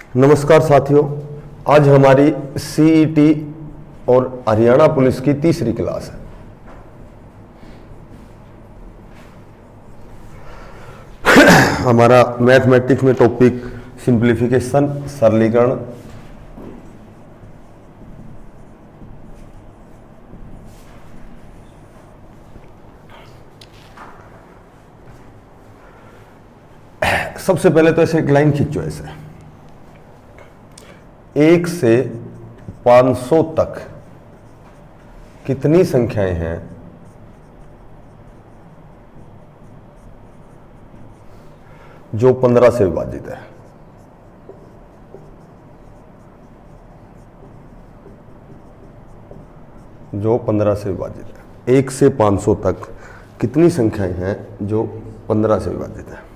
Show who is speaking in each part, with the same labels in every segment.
Speaker 1: नमस्कार साथियों, आज हमारी सीईटी और हरियाणा पुलिस की तीसरी क्लास है। हमारा मैथमेटिक्स में टॉपिक सिंप्लीफिकेशन, सरलीकरण। सबसे पहले तो ऐसे एक लाइन खींचो, ऐसे 1 से 500 तक कितनी संख्याएं हैं जो 15 से विभाजित है। जो 15 से विभाजित है। 1 से 500 तक कितनी संख्याएं हैं जो 15 से विभाजित है।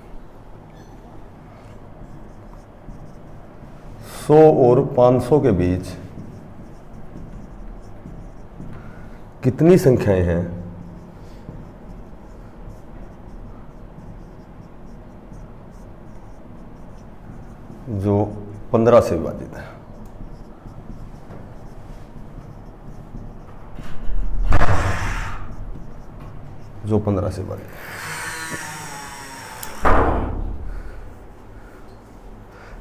Speaker 1: 100 और 500 के बीच कितनी संख्याएं हैं जो 15 से विभाजित है। जो 15 से विभाजित है।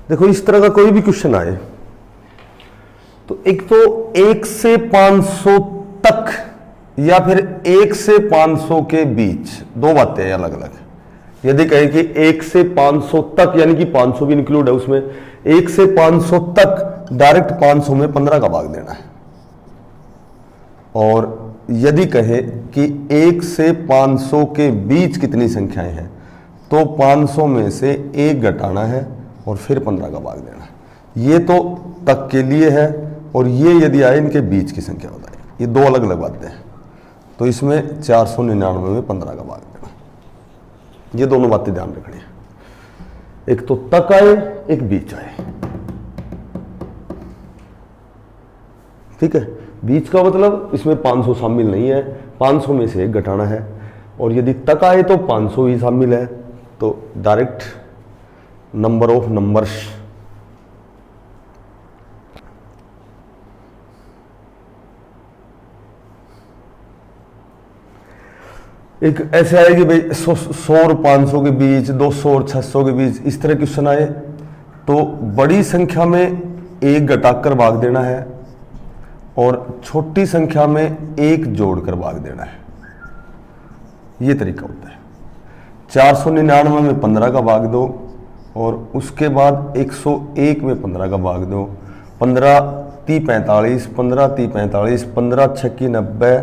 Speaker 1: देखो, इस तरह का कोई भी क्वेश्चन आए तो एक तो 1 से 500 तक या फिर 1 से 500 के बीच, दो बातें हैं अलग अलग। यदि कहें कि 1 से 500 तक यानी कि 500 भी इंक्लूड है उसमें, 1 से 500 तक डायरेक्ट 500 में 15 का भाग देना है। और यदि कहे कि 1 से 500 के बीच कितनी संख्याएं हैं तो 500 में से 1 घटाना है और फिर 15 का भाग देना है। ये तो तक के लिए है, और ये यदि आए इनके बीच की संख्या बताए, ये दो अलग अलग बातें हैं। तो इसमें 499 में 15 का भाग देना, ये दोनों बातें ध्यान रखनी है। एक तो तक आए, एक बीच आए। ठीक है, बीच का मतलब इसमें 500 शामिल नहीं है, 500 में से 1 घटाना है। और यदि तक आए तो 500 ही शामिल है, तो डायरेक्ट नंबर ऑफ नंबर्स। एक ऐसे आए कि भाई 100 और 500 के बीच, 200 और 600 के बीच, इस तरह क्वेश्चन आए तो बड़ी संख्या में 1 घटाकर भाग देना है और छोटी संख्या में 1 जोड़कर भाग देना है। यह तरीका होता है। 499 में 15 का भाग दो और उसके बाद 101 में 15 का भाग दो। 15 × 45, 15 × 45, 15 × 6 = 90।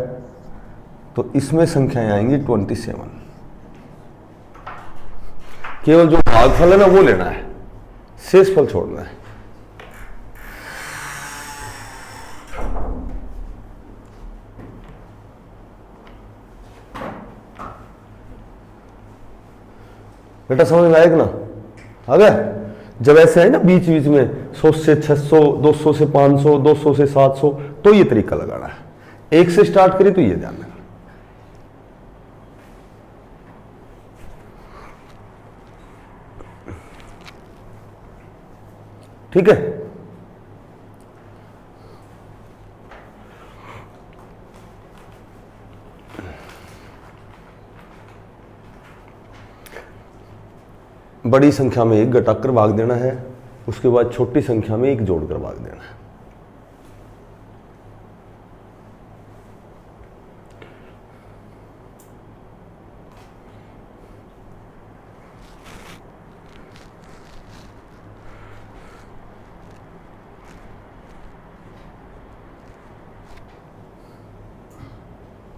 Speaker 1: तो इसमें संख्याएं आएंगी 27। केवल जो भागफल है ना वो लेना है, शेष फल छोड़ना है। बेटा समझ में आएगा ना? आ गया? जब ऐसे है ना बीच बीच में 100 से 600, 200 से 500, 200 से 700, तो ये तरीका लगाना है। 1 से स्टार्ट करें तो ये ध्यान रखना। ठीक है? बड़ी संख्या में 1 घटाकर भाग देना है, उसके बाद छोटी संख्या में 1 जोड़कर भाग देना है।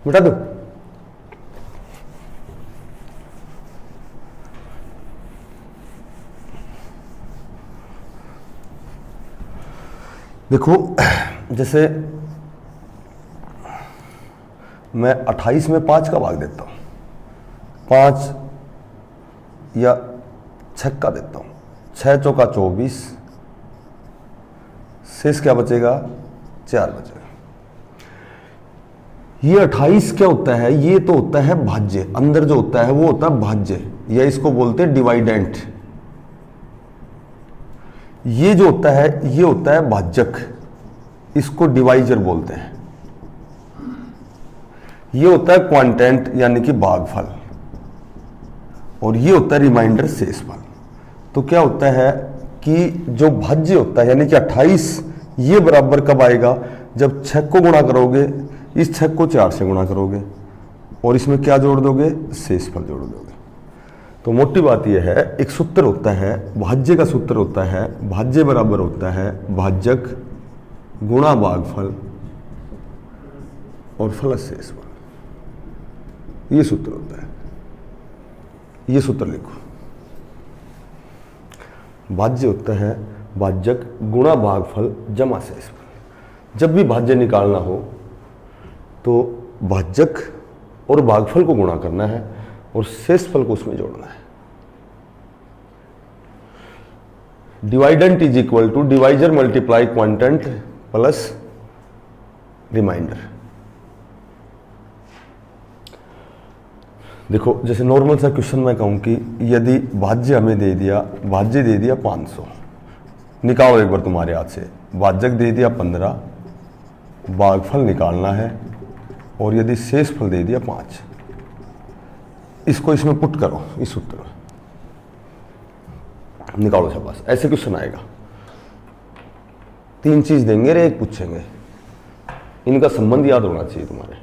Speaker 1: मिटा दो। देखो, जैसे मैं 28 में 5 का भाग देता हूं, 5 या 6 का देता हूं, 6 × 4 = 24, शेष क्या बचेगा? 4 बचेगा। ये 28 क्या होता है? ये तो होता है भाज्य। अंदर जो होता है वो होता है भाज्य, या इसको बोलते हैं डिवाइडेंट। ये जो होता है ये होता है भाजक, इसको डिवाइजर बोलते हैं। ये होता है क्वांटेंट यानी कि भागफल, और ये होता है रिमाइंडर शेषफल। तो क्या होता है कि जो भाज्य होता है यानी कि 28, ये बराबर कब आएगा, जब 6 को गुणा करोगे, इस 6 को 4 से गुणा करोगे और इसमें क्या जोड़ दोगे, शेषफल जोड़ दोगे। तो मोटी बात यह है, एक सूत्र होता है भाज्य का, सूत्र होता है भाज्य बराबर होता है भाजक गुणा भागफल और फल शेषफल। ये सूत्र होता है, ये सूत्र लिखो। भाज्य होता है भाजक गुणा भागफल जमा शेषफल। जब भी भाज्य निकालना हो तो भाजक और भागफल को गुणा करना है और शेषफल को उसमें जोड़ना है। Dividend is equal to divisor multiply quotient plus remainder. देखो जैसे नॉर्मल सा क्वेश्चन मैं कहूं कि यदि भाज्य हमें दे दिया, भाज्य दे दिया 500, निकालो एक बार तुम्हारे हाथ से, भाजक दे दिया 15, भागफल निकालना है और यदि शेषफल दे दिया 5, इसको इसमें पुट करो, इस सूत्र में निकालो शाबाश। ऐसे क्वेश्चन आएगा, 3 चीज देंगे रे, एक पूछेंगे, इनका संबंध याद होना चाहिए तुम्हारे।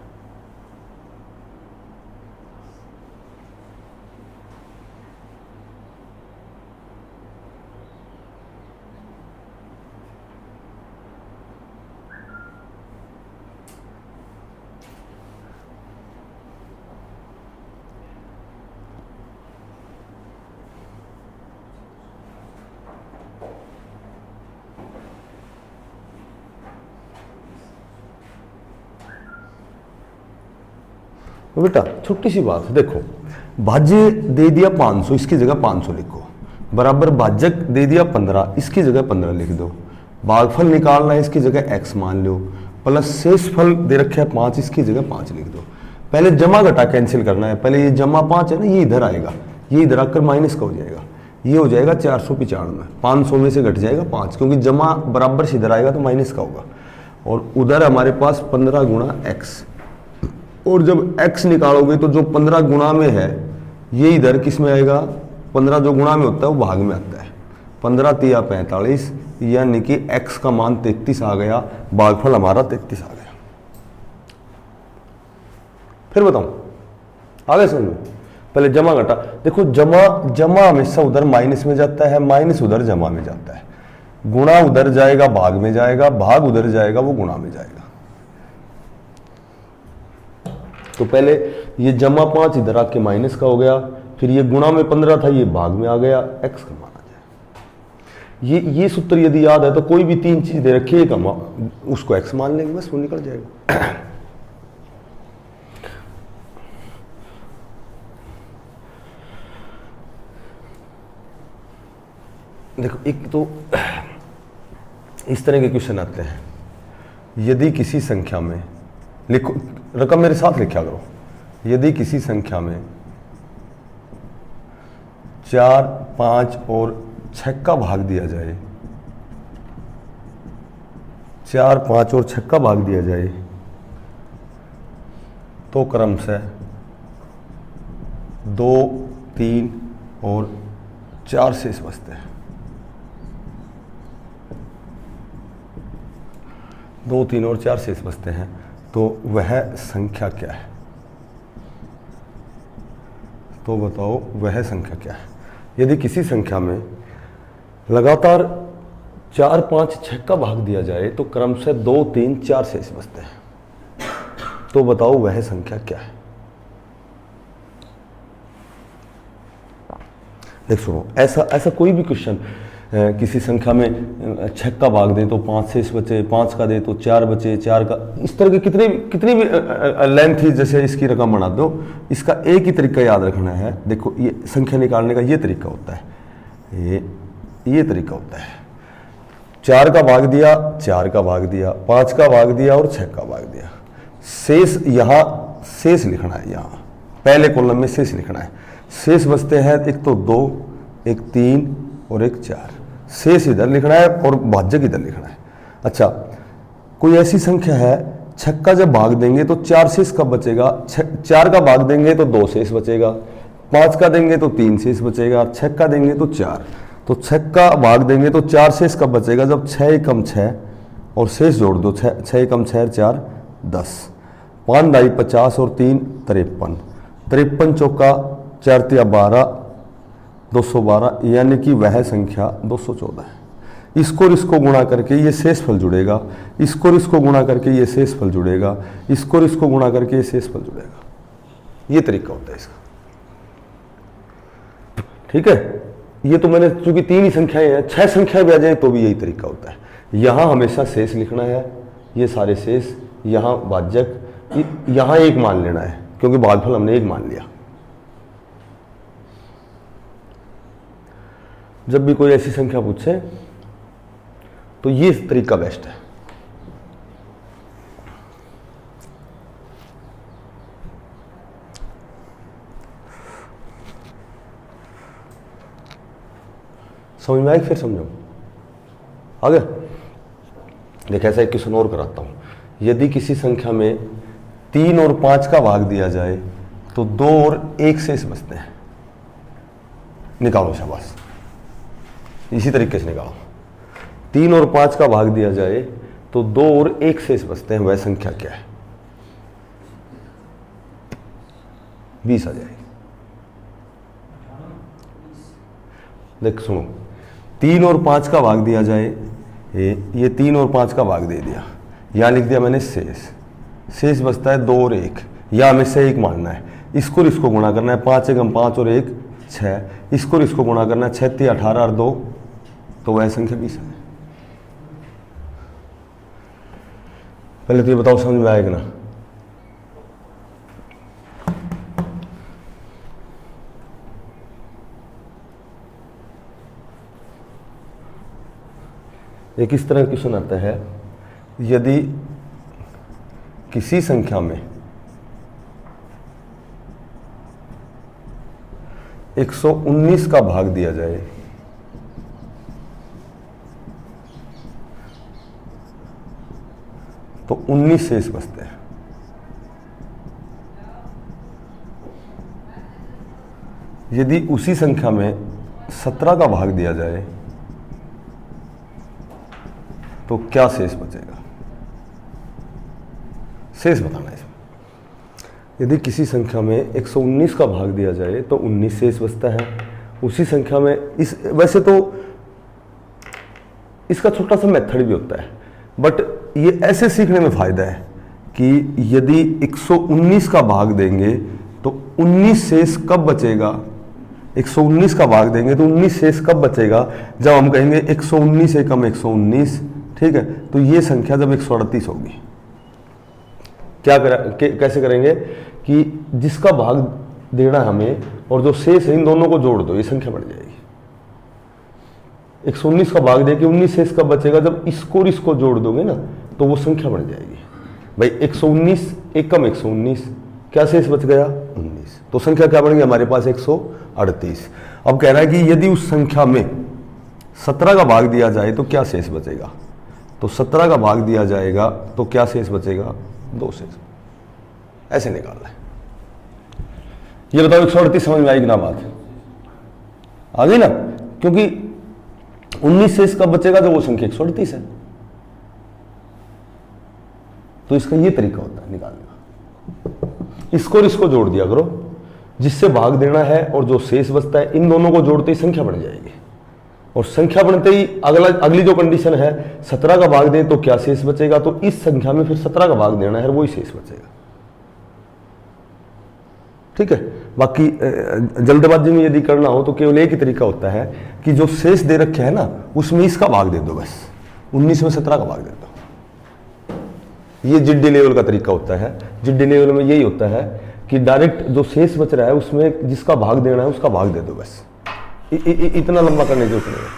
Speaker 1: तो बेटा छोटी सी बात है, देखो भाज्य दे दिया 500, इसकी जगह 500 लिखो, बराबर भाजक दे दिया 15, इसकी जगह 15 लिख दो, भागफल निकालना है इसकी जगह x मान लो, प्लस शेषफल दे रखे है 5, इसकी जगह 5 लिख दो। पहले जमा घटा कैंसिल करना है, पहले ये जमा 5 है ना, ये इधर आएगा, ये इधर आकर माइनस का हो जाएगा, ये हो जाएगा 495, 500 में से घट जाएगा 5, क्योंकि जमा बराबर से इधर आएगा तो माइनस का होगा, और उधर हमारे पास 15 गुणा x, और जब x निकालोगे तो जो 15 गुणा में है ये इधर किस में आएगा, 15 जो गुणा में होता है वो भाग में आता है, 15 तिया 45, यानी कि x का मान 33 आ गया, भागफल हमारा 33 आ गया। फिर बताऊं आगे समझो, पहले जमा घटा, देखो जमा हमेशा उधर माइनस में जाता है, माइनस उधर जमा में जाता है, गुणा उधर जाएगा भाग में जाएगा, भाग उधर जाएगा वो गुणा में जाएगा। तो पहले ये जमा 5 इधर आके माइनस का हो गया, फिर ये गुणा में 15 था, ये भाग में आ गया, x का मान आ जाएगा। ये सूत्र यदि याद है तो कोई भी 3 चीज दे रखी है उसको x मान लेंगे, बस वो निकल जाएगा। देखो एक तो इस तरह के क्वेश्चन आते हैं, यदि किसी संख्या में, लिखो रकम मेरे साथ लिखा करो, यदि किसी संख्या में 4, 5 और 6 का भाग दिया जाए, 4, 5 और 6 का भाग दिया जाए तो क्रमशः 2, 3 और 4 शेष बचते हैं। 2, 3 और 4 शेष बचते हैं, तो वह संख्या क्या है? तो बताओ वह संख्या क्या है? यदि किसी संख्या में लगातार 4, 5, 6 का भाग दिया जाए तो क्रमशः 2, 3, 4 शेष बचते हैं, तो बताओ वह संख्या क्या है? देख सुनो, ऐसा कोई भी क्वेश्चन किसी संख्या में 6 का भाग दे तो 5 शेष बचे, 5 का दे तो 4 बचे, 4 का, इस तरह के कितनी भी लेंथ ही जैसे इसकी रकम बना दो, इसका एक ही तरीका याद रखना है। देखो ये संख्या निकालने का ये तरीका होता है, ये तरीका होता है, 4 का भाग दिया, 4 का भाग दिया, 5 का भाग दिया और 6 का भाग दिया, शेष यहाँ शेष लिखना है, यहाँ पहले कॉलम में शेष लिखना है। शेष बचते हैं एक तो 2, एक 3 और एक 4, शेष इधर लिखना है और भाज्य इधर लिखना है। अच्छा, कोई ऐसी संख्या है, 6 का जब भाग देंगे तो 4 शेष कब बचेगा? 4 का भाग देंगे तो 2 शेष बचेगा, 5 का देंगे तो 3 शेष बचेगा, 6 का देंगे तो 4। तो 6 का भाग देंगे तो 4 शेष कब बचेगा? जब 6 एकम 6 और शेष जोड़ दो, 6 एकम 6 4 10, 5 ढाई 50 और 3 53, 53 चौका 4 तिया 12, 212, यानी कि वह संख्या 214 है। इसको और इसको गुणा करके ये शेष फल जुड़ेगा, इसको और इसको गुणा करके ये शेष फल जुड़ेगा, इसको और इसको गुणा करके ये शेष फल जुड़ेगा। ये तरीका होता है इसका, ठीक है। ये तो मैंने चूंकि 3 ही संख्याएं हैं, 6 संख्याएं भी आ जाए तो भी यही तरीका होता है। यहां हमेशा शेष लिखना है, ये सारे शेष, यहां भाज्यक, यहां 1 मान लेना है क्योंकि भागफल हमने 1 मान लिया। जब भी कोई ऐसी संख्या पूछे तो ये तरीका बेस्ट है। समझ में आई? फिर समझो आगे। देख, ऐसा एक क्वेश्चन और कराता हूं। यदि किसी संख्या में 3 और 5 का भाग दिया जाए तो 2 और 1 शेष बचते हैं। निकालो, शाबाश। इसी तरीके से निकालो। 3 और 5 का भाग दिया जाए तो 2 और 1 शेष बचते हैं, वह संख्या क्या है? 20 आ जाएगी। देख सुनो, 3 और 5 का भाग दिया जाए, ये 3 और 5 का भाग दे दिया, यहां लिख दिया मैंने शेष। शेष बचता है 2 और 1, या हमें से 1 मानना है। इसको और इसको गुणा करना है, 5 एकम 5 और 1 6, इसको और इसको गुणा करना है, 6 3 18 और 2, तो वह संख्या 20 है। पहले तो ये बताओ समझ में आएगा ना? एक इस तरह क्वेश्चन आता है, यदि किसी संख्या में 119 का भाग दिया जाए तो 19 शेष बचते हैं। यदि उसी संख्या में 17 का भाग दिया जाए तो क्या शेष बचेगा? शेष बताना है इसमें। यदि किसी संख्या में 119 का भाग दिया जाए तो 19 शेष बचता है। उसी संख्या में वैसे तो इसका छोटा सा मेथड भी होता है, बट ये ऐसे सीखने में फायदा है कि यदि 119 का भाग देंगे तो 19 शेष कब बचेगा? 119 का भाग देंगे तो 19 शेष कब बचेगा? जब हम कहेंगे 119 एकम 119, ठीक है, तो ये संख्या जब 138 होगी। कैसे करेंगे कि जिसका भाग देना हमें और जो शेष है इन दोनों को जोड़ दो, ये संख्या बढ़ जाएगी। 119 का भाग देके 19 शेष कब बचेगा? जब इसको और इसको जोड़ दोगे ना तो वो संख्या बढ़ जाएगी। भाई 119 एकम 119, क्या शेष बच गया? 19, तो संख्या क्या बन गई हमारे पास? 138। अब कह रहा है कि यदि उस संख्या में 17 का भाग दिया जाए तो क्या शेष बचेगा? तो 17 का भाग दिया जाएगा तो क्या शेष बचेगा? 2 शेष। ऐसे निकालना है। ये बताओ 138 समझ में आएगी ना बात? आ गई ना? क्योंकि 19 शेष कब बचेगा? जब वो संख्या 138 है। तो इसका ये तरीका होता है निकालने का। इसको और इसको जोड़ दिया करो, जिससे भाग देना है और जो शेष बचता है इन दोनों को जोड़ते ही संख्या बन जाएगी। और संख्या बनते ही अगली जो कंडीशन है 17 का भाग दें तो क्या शेष बचेगा? तो इस संख्या में फिर 17 का भाग देना है, वही शेष बचेगा। ठीक है। बाकी जल्दबाजी में यदि करना हो तो केवल एक ही तरीका होता है कि जो शेष दे रखे है ना उसमें इसका भाग दे दो, बस 19 में 17 का भाग दे दो। ये जिड्डी लेवल का तरीका होता है। जिड्डी लेवल में यही होता है कि डायरेक्ट जो शेष बच रहा है उसमें जिसका भाग देना है उसका भाग दे दो, बस इतना लंबा करने की जरूरत नहीं है।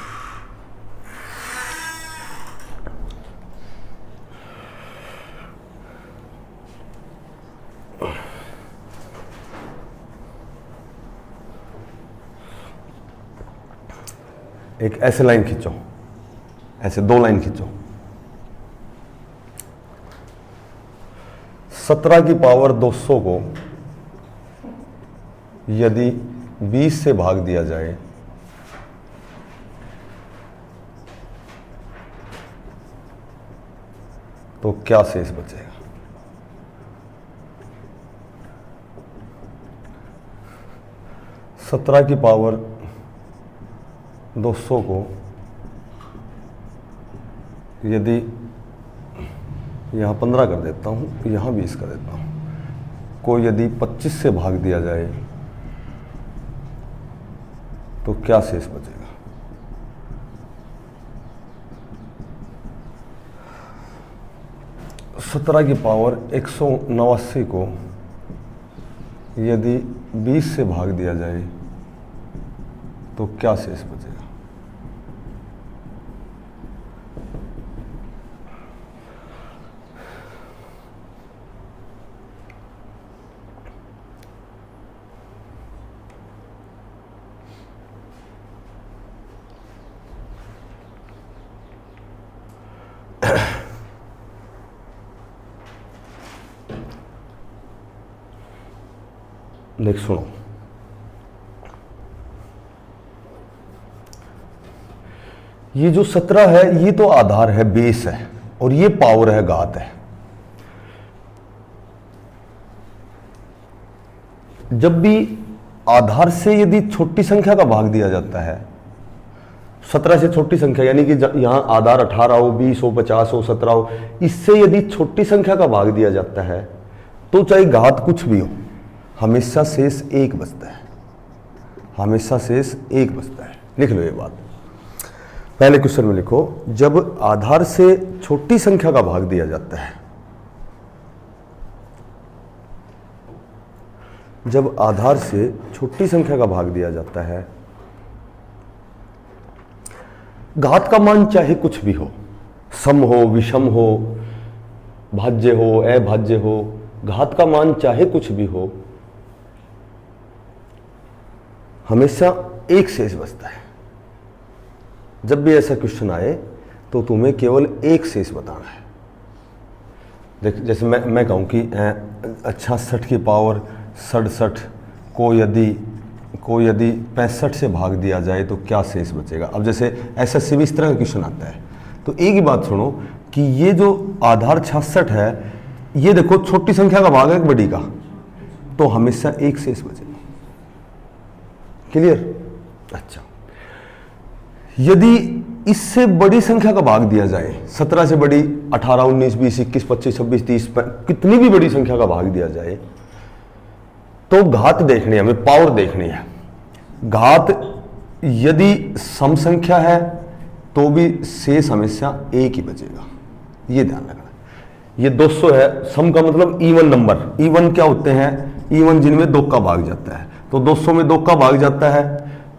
Speaker 1: एक ऐसे लाइन खींचो, ऐसे 2 लाइन खींचो। 17 की पावर 200 को यदि 20 से भाग दिया जाए तो क्या शेष बचेगा? सत्रह की पावर 200 को यदि यहाँ 15 कर देता हूँ, यहाँ 20 कर देता हूँ, को यदि 25 से भाग दिया जाए तो क्या शेष बचेगा? सत्रह की पावर 189 को यदि 20 से भाग दिया जाए तो क्या शेष बचेगा? देख सुनो, ये जो 17 है ये तो आधार है, बेस है, और ये पावर है, घात है। जब भी आधार से यदि छोटी संख्या का भाग दिया जाता है, 17 से छोटी संख्या, यानी कि यहां आधार 18 हो, 20 हो, 50 हो, 17 हो, इससे यदि छोटी संख्या का भाग दिया जाता है तो चाहे घात कुछ भी हो, हमेशा शेष 1 बचता है, हमेशा शेष 1 बचता है। लिख लो ये बात, पहले क्वेश्चन में लिखो, जब आधार से छोटी संख्या का भाग दिया जाता है, जब आधार से छोटी संख्या का भाग दिया जाता है, घात का मान चाहे कुछ भी हो, सम हो, विषम हो, भाज्य हो, अभाज्य हो, घात का मान चाहे कुछ भी हो, हमेशा 1 शेष बचता है। जब भी ऐसा क्वेश्चन आए तो तुम्हें केवल 1 शेष बताना है। देख, जैसे मैं कहूं कि 66 की पावर 67 को यदि 65 से भाग दिया जाए तो क्या शेष बचेगा? अब जैसे एसएससी में इस तरह का क्वेश्चन आता है, तो एक ही बात सुनो कि ये जो आधार 66 है, ये देखो छोटी संख्या का भाग है एक बड़ी का, तो हमेशा 1 शेष बचेगा। क्लियर? अच्छा, यदि इससे बड़ी संख्या का भाग दिया जाए, 17 से बड़ी 18, 19, 20, 21, 25, 26, 30, कितनी भी बड़ी संख्या का भाग दिया जाए तो घात देखनी है, हमें पावर देखनी है। घात यदि सम संख्या है तो भी शेष हमेशा 1 ही बचेगा, ये ध्यान रखना। ये 200 है, सम का मतलब इवन नंबर, इवन क्या होते हैं? इवन जिनमें 2 का भाग जाता है, तो 200 में 2 का भाग जाता है।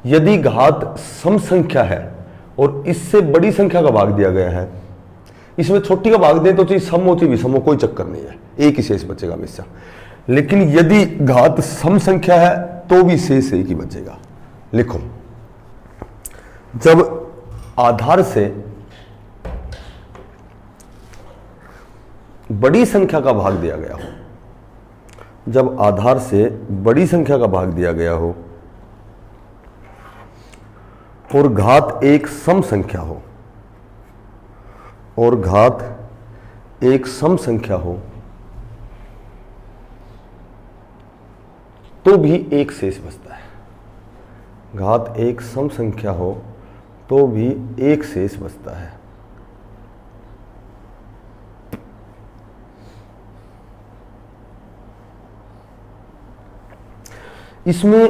Speaker 1: यदि घात सम संख्या है और इससे बड़ी संख्या का भाग दिया गया है, इसमें छोटी का भाग दे तो चाहे सम हो चाहे विषम हो, कोई चक्कर नहीं है, 1 ही शेष बचेगा हमेशा। लेकिन यदि घात सम संख्या है तो भी शेष 1 ही बचेगा। लिखो, जब आधार से बड़ी संख्या का भाग दिया गया हो, जब आधार से बड़ी संख्या का भाग दिया गया हो और घात एक सम संख्या हो, और घात एक सम संख्या हो, तो भी 1 शेष बचता है। घात एक सम संख्या हो तो भी 1 शेष बचता है। इसमें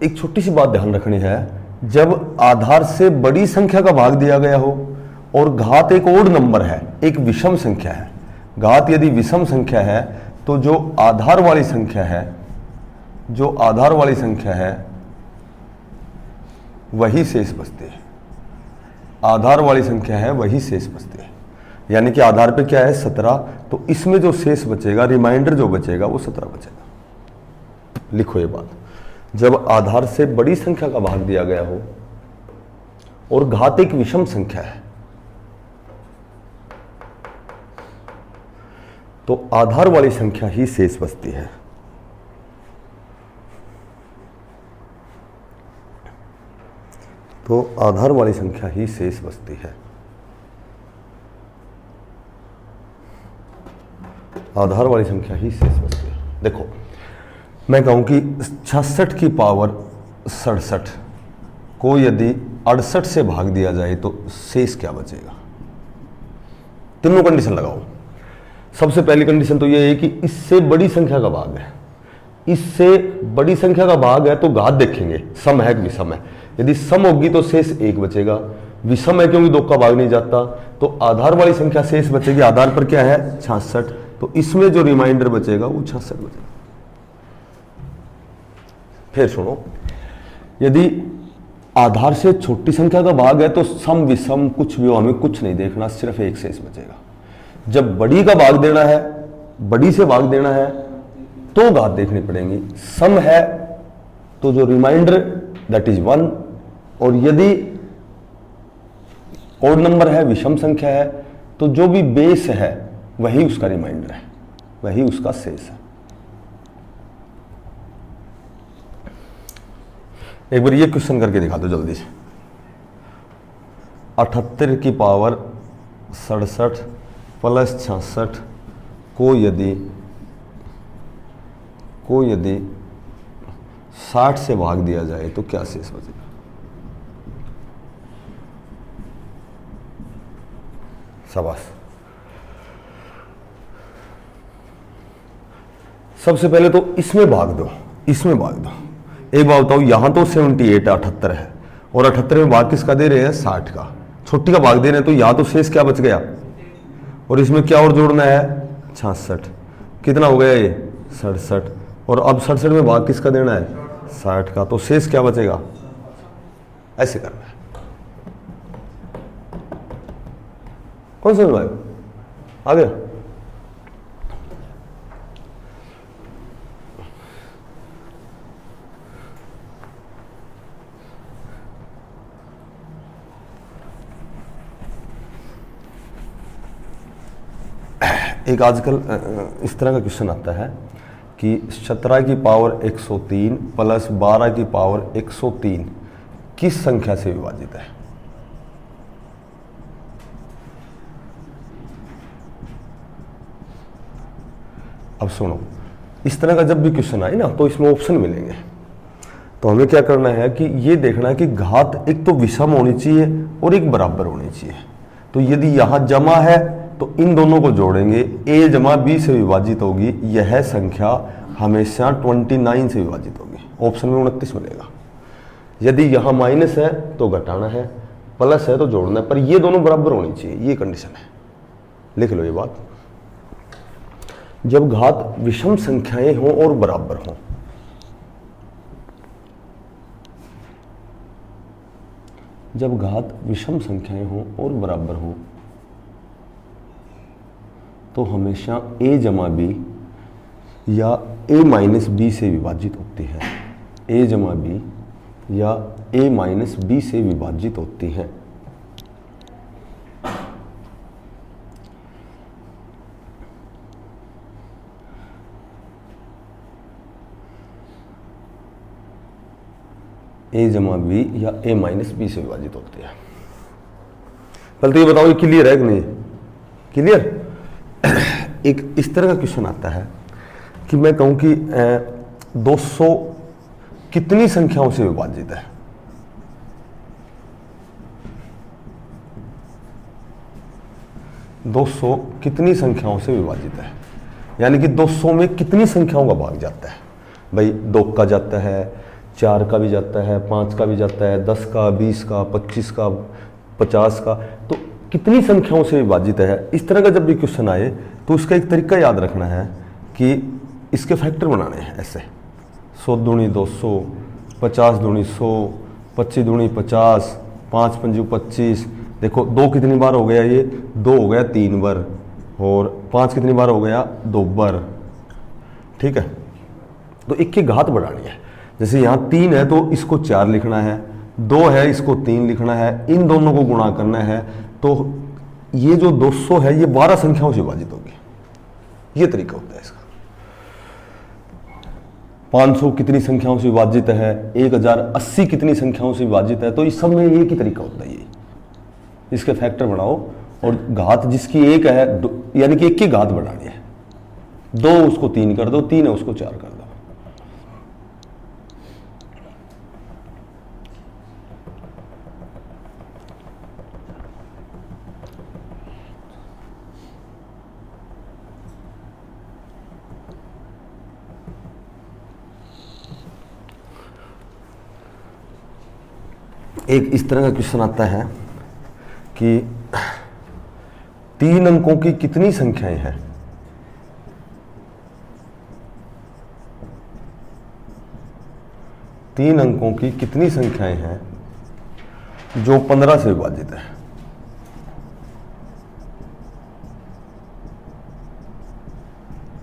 Speaker 1: एक छोटी सी बात ध्यान रखनी है, जब आधार से बड़ी संख्या का भाग दिया गया हो और घात एक ओड नंबर है, एक विषम संख्या है, घात यदि विषम संख्या है तो जो आधार वाली संख्या है, जो आधार वाली संख्या है वही शेष बचते हैं। आधार वाली संख्या है वही शेष बचते हैं, यानी कि आधार पे क्या है 17, तो इसमें जो शेष बचेगा, रिमाइंडर जो बचेगा वो 17 बचेगा। लिखो ये बात, जब आधार से बड़ी संख्या का भाग दिया गया हो और घात एक विषम संख्या है, तो आधार वाली संख्या ही शेष बचती है। तो आधार वाली संख्या ही शेष बचती है। आधार वाली संख्या ही शेष बचती है। देखो मैं कहूं कि 66 की पावर 67 को यदि 68 से भाग दिया जाए तो शेष क्या बचेगा। तीनों कंडीशन लगाओ। सबसे पहली कंडीशन तो यह है कि इससे बड़ी संख्या का भाग है, इससे बड़ी संख्या का भाग है तो घात देखेंगे सम है कि विषम है। यदि सम होगी तो शेष 1 बचेगा, विषम है क्योंकि 2 का भाग नहीं जाता, तो आधार वाली संख्या शेष बचेगी। आधार पर क्या है 66, तो इसमें जो रिमाइंडर बचेगा वो 66 बचेगा। फिर सुनो, यदि आधार से छोटी संख्या का भाग है तो सम विषम कुछ भी हो, हमें कुछ नहीं देखना, सिर्फ एक शेष बचेगा। जब बड़ी का भाग देना है, बड़ी से भाग देना है तो घात देखनी पड़ेगी। सम है तो जो रिमाइंडर दैट इज 1, और यदि ओड नंबर है, विषम संख्या है, तो जो भी बेस है वही उसका रिमाइंडर है, वही उसका शेष है। एक बार ये क्वेश्चन करके दिखा दो जल्दी से। 78 की पावर 67 प्लस 66 को यदि 60 से भाग दिया जाए तो क्या शेष बचेगा। शाबाश। सबसे पहले तो इसमें भाग दो, इसमें भाग दो। एक बात बताओ, यहां तो 78 78 है और 78 में भाग किसका दे रहे हैं 60 का, छोटी का भाग दे रहे हैं, तो यहां तो शेष क्या बच गया। और इसमें क्या और जोड़ना है 66, कितना हो गया ये 67, और अब 67 में भाग किसका देना है 60 का, तो शेष क्या बचेगा। ऐसे करना है। कौन समझ भाई आ गया। एक आजकल इस तरह का क्वेश्चन आता है कि 17 की पावर 103 प्लस 12 की पावर 103 किस संख्या से विभाजित है। अब सुनो, इस तरह का जब भी क्वेश्चन आए ना तो इसमें ऑप्शन मिलेंगे, तो हमें क्या करना है कि ये देखना है कि घात एक तो विषम होनी चाहिए और एक बराबर होनी चाहिए। तो यदि यहां जमा है तो इन दोनों को जोड़ेंगे, a जमा b से विभाजित होगी, यह संख्या हमेशा 29 से विभाजित होगी। ऑप्शन में 29 मिलेगा। यदि यहां माइनस है तो घटाना है, प्लस है तो जोड़ना है, पर ये दोनों बराबर होनी चाहिए, ये कंडीशन है। लिख लो ये बात। जब घात विषम संख्याएं हों और बराबर हों, जब घात विषम संख्याएं हों और बराबर हों तो हमेशा a जमा b या a माइनस b से विभाजित होती है। a जमा b या a माइनस b से विभाजित होती है। a जमा b या a माइनस b से विभाजित होती है। पहले तो ये बताओ ये क्लियर है कि नहीं। क्लियर। एक इस तरह का क्वेश्चन आता है कि मैं कहूं कि 200 कितनी संख्याओं से विभाजित है। (200) कितनी संख्याओं से विभाजित है, यानी कि 200 में कितनी संख्याओं का भाग जाता है। भाई 2 का जाता है, 4 का भी जाता है, 5 का भी जाता है, 10 का, 20 का, 25 का, 50 का, तो कितनी संख्याओं से विभाजित है। इस तरह का जब भी क्वेश्चन आए तो उसका एक तरीका याद रखना है कि इसके फैक्टर बनाने हैं ऐसे 100 दूनी 200, 50 दूनी 100, 25 दूनी 50, 5 पंजू 25। देखो 2 कितनी बार हो गया, ये 2 हो गया 3 बार, और 5 कितनी बार हो गया 2 बार। ठीक है, तो एक की घात बढ़ानी है। जैसे यहाँ 3 है तो इसको 4 लिखना है, 2 है, इसको 3 लिखना है, इन दोनों को गुणा करना है, तो ये जो 200 है ये 12 संख्याओं से विभाजित होगी। ये तरीका होता है इसका। 500 कितनी संख्याओं से विभाजित है, 1080 कितनी संख्याओं से विभाजित है, तो इस सब में एक ही तरीका होता है। ये इसके फैक्टर बनाओ और घात जिसकी 1 है, यानी कि 1 की घात बढ़ानी है, 2 उसको 3 कर दो, 3 है उसको 4 कर दो। एक इस तरह का क्वेश्चन आता है कि 3 अंकों की कितनी संख्याएं हैं। तीन अंकों की कितनी संख्याएं हैं जो 15 से विभाजित है।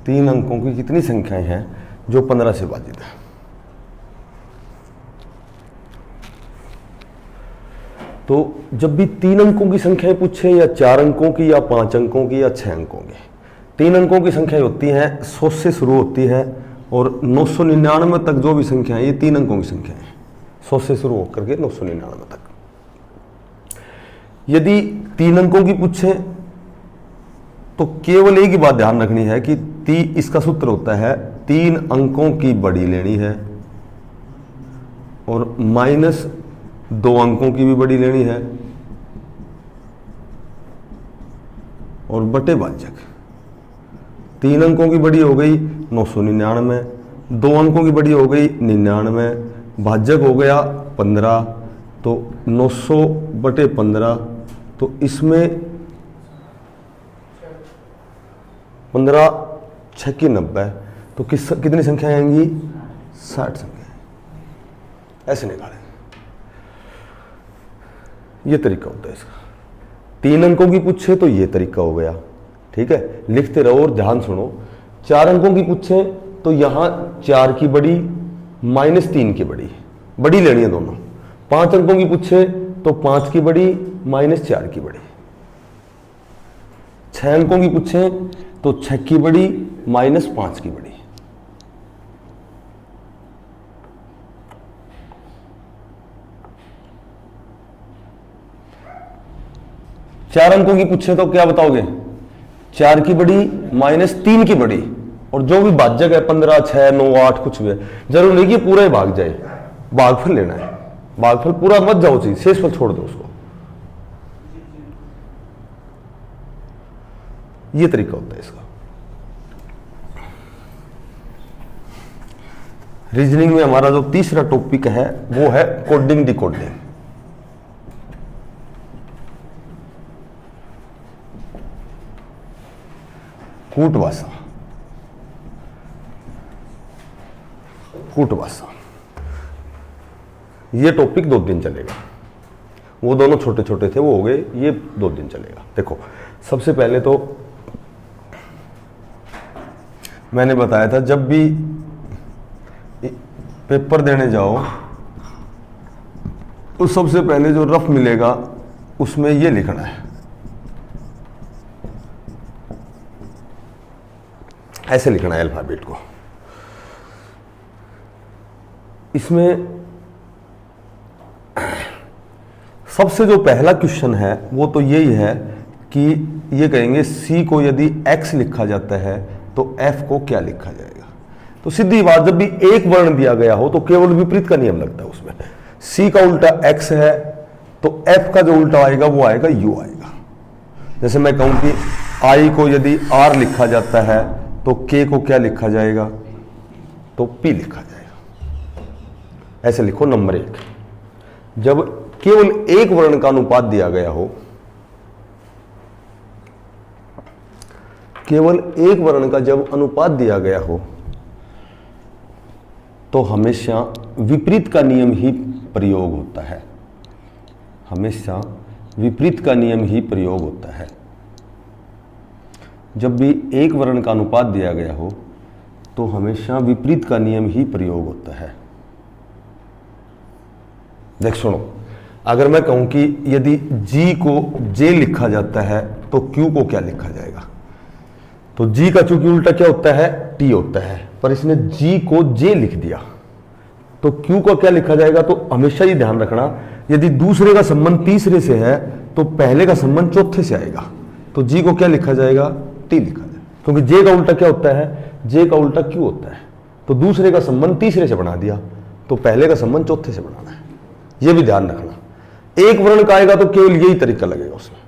Speaker 1: तीन अंकों की कितनी संख्याएं हैं जो 15 से विभाजित है। तो जब भी 3 अंकों की संख्याएं पूछे, या 4 अंकों की, या 5 अंकों की, या 6 अंकों की, 3 अंकों की संख्याएं होती हैं 100 से शुरू होती है और 999 तक जो भी संख्या है ये 3 अंकों की संख्या है, 100 से शुरू होकर के 999 तक। यदि 3 अंकों की पूछे तो केवल एक ही बात ध्यान रखनी है कि इसका सूत्र होता है 3 अंकों की बड़ी लेनी है और माइनस 2 अंकों की भी बड़ी लेनी है और बटे भाजक। 3 अंकों की बड़ी हो गई 999, 2 अंकों की बड़ी हो गई 99, भाजक हो गया 15, तो 900 बटे 15, तो इसमें 15 6 की 90, तो कितनी संख्या आएंगी 60 संख्या। ऐसे निकालेंगे, ये तरीका होता है इसका। 3 अंकों की पूछे तो ये तरीका हो गया, ठीक है, लिखते रहो और ध्यान सुनो। 4 अंकों की पूछे तो यहां 4 की बड़ी माइनस 3 की बड़ी लेनी है दोनों। 5 अंकों की पूछे तो 5 की बड़ी माइनस 4 की बड़ी। 6 अंकों की पूछे तो 6 की बड़ी माइनस 5 की बड़ी। चार अंकों की पूछे तो क्या बताओगे, 4 की बड़ी माइनस 3 की बड़ी, और जो भी भाजक है 15, 6, 9, 8 कुछ भी है, जरूर नहीं कि पूरा ही भाग जाए, भागफल लेना है। भागफल पूरा मत जाओ चाहिए, शेषफल छोड़ दो उसको। ये तरीका होता है इसका। रीजनिंग में हमारा जो तीसरा टॉपिक है वो है कोडिंग डिकोडिंग। कूट भाषा, ये टॉपिक 2 दिन चलेगा। वो दोनों छोटे छोटे थे, वो हो गए, ये 2 दिन चलेगा। देखो, सबसे पहले तो मैंने बताया था जब भी पेपर देने जाओ तो सबसे पहले जो रफ मिलेगा उसमें ये लिखना है, ऐसे लिखना है अल्फाबेट को। इसमें सबसे जो पहला क्वेश्चन है वो तो यही है कि ये कहेंगे सी को यदि एक्स लिखा जाता है तो एफ को क्या लिखा जाएगा। तो सीधी बात, जब भी एक वर्ण दिया गया हो तो केवल विपरीत का नियम लगता है उसमें। सी का उल्टा एक्स है तो एफ का जो उल्टा आएगा वो आएगा यू आएगा। जैसे मैं कहूं कि आई को यदि आर लिखा जाता है तो के को क्या लिखा जाएगा, तो पी लिखा जाएगा। ऐसे लिखो। नंबर 1, जब केवल एक वर्ण का अनुपात दिया गया हो, केवल एक वर्ण का जब अनुपात दिया गया हो तो हमेशा विपरीत का नियम ही प्रयोग होता है। हमेशा विपरीत का नियम ही प्रयोग होता है। जब भी एक वर्ण का अनुपात दिया गया हो तो हमेशा विपरीत का नियम ही प्रयोग होता है। देख सुनो, अगर मैं कहूं कि यदि G को J लिखा जाता है तो Q को क्या लिखा जाएगा? तो G का चूंकि उल्टा क्या होता है? T होता है, पर इसने G को J लिख दिया तो Q को क्या लिखा जाएगा? तो हमेशा ये ध्यान रखना, यदि दूसरे का संबंध तीसरे से है तो पहले का संबंध चौथे से आएगा, तो G को क्या लिखा जाएगा? T लिखा जाएगा, क्योंकि J का उल्टा क्या होता है? J का उल्टा Q होता है। तो दूसरे का संबंध तीसरे से बना दिया तो पहले का संबंध चौथे से बनाना है, यह भी ध्यान रखना। एक वर्ण का आएगा तो केवल यही तरीका लगेगा उसमें,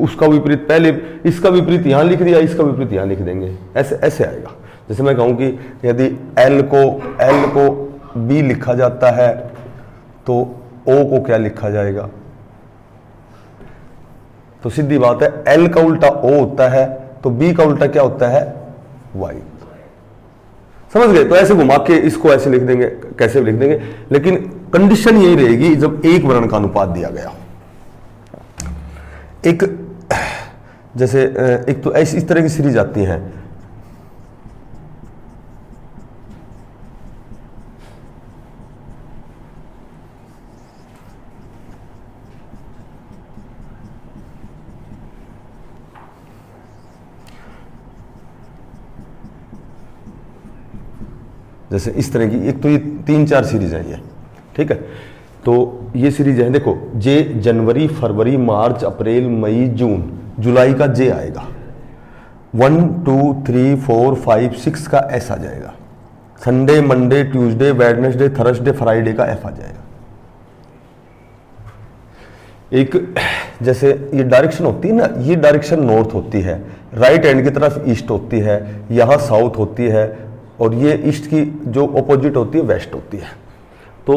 Speaker 1: उसका विपरीत पहले, इसका विपरीत यहां लिख दिया, इसका विपरीत यहां लिख देंगे, ऐसे ऐसे आएगा। जैसे मैं कहूं कि यदि L को B लिखा जाता है तो O को क्या लिखा जाएगा? तो सीधी बात है, L का उल्टा O होता है तो B का उल्टा क्या होता है? Y। समझ गए? तो ऐसे घुमा के इसको ऐसे लिख देंगे, कैसे भी लिख देंगे, लेकिन कंडीशन यही रहेगी जब एक वर्ण का अनुपात दिया गया। एक जैसे एक तो ऐसी इस तरह की सीरीज आती हैं, जैसे इस तरह की, एक तो ये 3-4 सीरीज हैं ये, ठीक है। तो ये सीरीज है, देखो J जनवरी, फरवरी, मार्च, अप्रैल, मई, जून, जुलाई का J आएगा, 1 2 3 4 5 6 का S आ जाएगा, Sunday, Monday, Tuesday, Wednesday, Thursday, Friday का F आ जाएगा। एक जैसे ये डायरेक्शन होती है ना, ये डायरेक्शन नॉर्थ होती है, राइट हैंड की तरफ ईस्ट होती है, यहाँ साउथ होती है, और ये ईस्ट की जो ऑपोजिट होती है वेस्ट होती है। तो